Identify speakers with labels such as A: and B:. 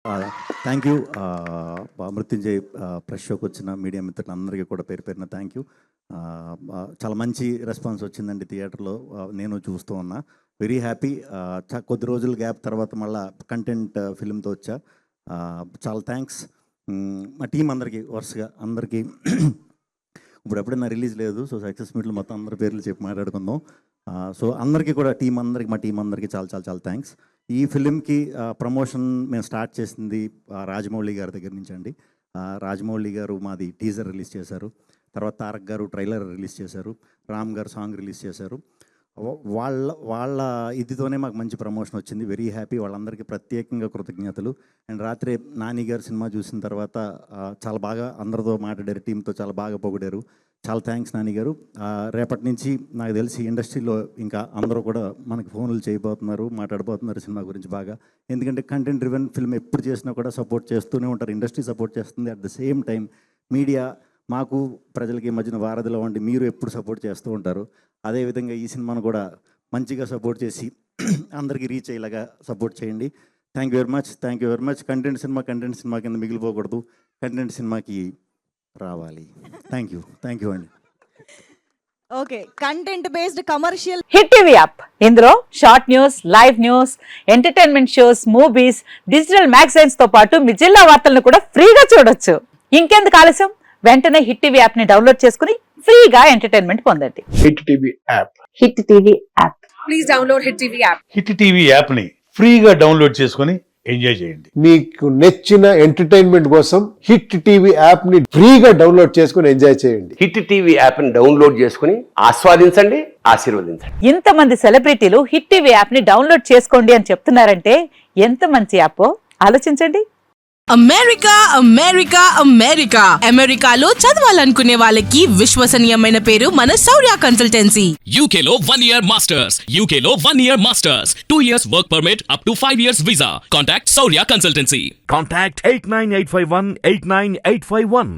A: Thank you Mrutyunjay press షోకి వచ్చిన media మిత్రులందరికీ కూడా పేరు పేరున థ్యాంక్ యూ. చాలా మంచి రెస్పాన్స్ వచ్చిందండి థియేటర్లో, నేను చూస్తూ ఉన్నా. Very happy. కొద్ది రోజుల గ్యాప్ తర్వాత మళ్ళీ కంటెంట్ ఫిల్మ్తో వచ్చా. చాలా థ్యాంక్స్ మా టీం అందరికీ, వరుసగా అందరికీ. ఇప్పుడు ఎప్పుడైనా రిలీజ్ లేదు, సో సక్సెస్ మీట్లు మొత్తం అందరి పేర్లు చెప్పి మాట్లాడుకుందాం. సో అందరికీ కూడా మా టీం అందరికీ చాలా చాలా చాలా థ్యాంక్స్. ఈ ఫిలింకి ప్రమోషన్ మేము స్టార్ట్ చేసింది రాజమౌళి గారి దగ్గర నుంచి అండి. రాజమౌళి గారు మాది టీజర్ రిలీజ్ చేశారు, తర్వాత తారక్ గారు ట్రైలర్ రిలీజ్ చేశారు, రామ్ గారు సాంగ్ రిలీజ్ చేశారు. వాళ్ళ ఇదితోనే మాకు మంచి ప్రమోషన్ వచ్చింది. Very happy. వాళ్ళందరికీ ప్రత్యేకంగా కృతజ్ఞతలు. అండ్ రాత్రి నాని గారు సినిమా చూసిన తర్వాత చాలా బాగా అందరితో మాట్లాడారు, టీంతో చాలా బాగా పొగిడారు. చాలా థ్యాంక్స్ నాని గారు. రేపటి నుంచి నాకు తెలిసి ఇండస్ట్రీలో ఇంకా అందరూ కూడా మనకి ఫోన్లు చేయబోతున్నారు, మాట్లాడబోతున్నారు సినిమా గురించి బాగా. ఎందుకంటే కంటెంట్ డ్రివెన్ ఫిల్మ్ ఎప్పుడు చేసినా కూడా సపోర్ట్ చేస్తూనే ఉంటారు, ఇండస్ట్రీ సపోర్ట్ చేస్తుంది. At the same time media మాకు ప్రజలకి మధ్యన వారధిలో ఉండి మీరు ఎప్పుడు సపోర్ట్ చేస్తూ ఉంటారు. అదేవిధంగా ఈ సినిమాను కూడా మంచిగా సపోర్ట్ చేసి అందరికీ రీచ్ అయ్యేలాగా సపోర్ట్ చేయండి. Thank you very much. Content cinema కింద మిగిలిపోకూడదు, కంటెంట్ సినిమాకి రావాలి. థ్యాంక్ యూ అండి.
B: Okay, content based commercial
C: hit TV app. ఇందులో short news, live news, entertainment shows, movies, digital magazines తో పాటు మీ జిల్లా వార్తలను కూడా ఫ్రీగా చూడొచ్చు. ఇంకెందుకు ఆలస్యం, వెంటనే హిట్ టీవీ యాప్ ని డౌన్లోడ్ చేసుకుని ఫ్రీగా ఎంటర్టైన్మెంట్ పొందండి.
D: Hit TV app.
C: Hit TV app.
B: Please download hit TV app.
E: Hit TV app ని ఫ్రీగా డౌన్లోడ్ చేసుకుని ఎంజాయ్ చేయండి.
D: మీకు నచ్చిన ఎంటర్టైన్మెంట్ కోసం హిట్ టీవీ యాప్ ని ఫ్రీగా డౌన్లోడ్ చేసుకుని ఎంజాయ్ చేయండి.
F: హిట్ టీవీ యాప్ ని డౌన్లోడ్ చేసుకుని ఆస్వాదించండి, ఆశీర్వదించండి.
C: ఇంతమంది సెలబ్రిటీలు హిట్ టీవీ యాప్ ని డౌన్లోడ్ చేసుకోండి అని చెప్తున్నారంటే ఎంత మంచి యాప్ ఆలోచించండి.
G: అమెరికాలో చదవాలనుకునే వాళ్ళకి విశ్వసనీయమైన పేరు మన శౌర్య కన్సల్టెన్సీ.
H: UK లో 1 year masters, 2 years work permit up to 5 years visa. Contact Saurya Consultancy.
I: Contact 89851 89851.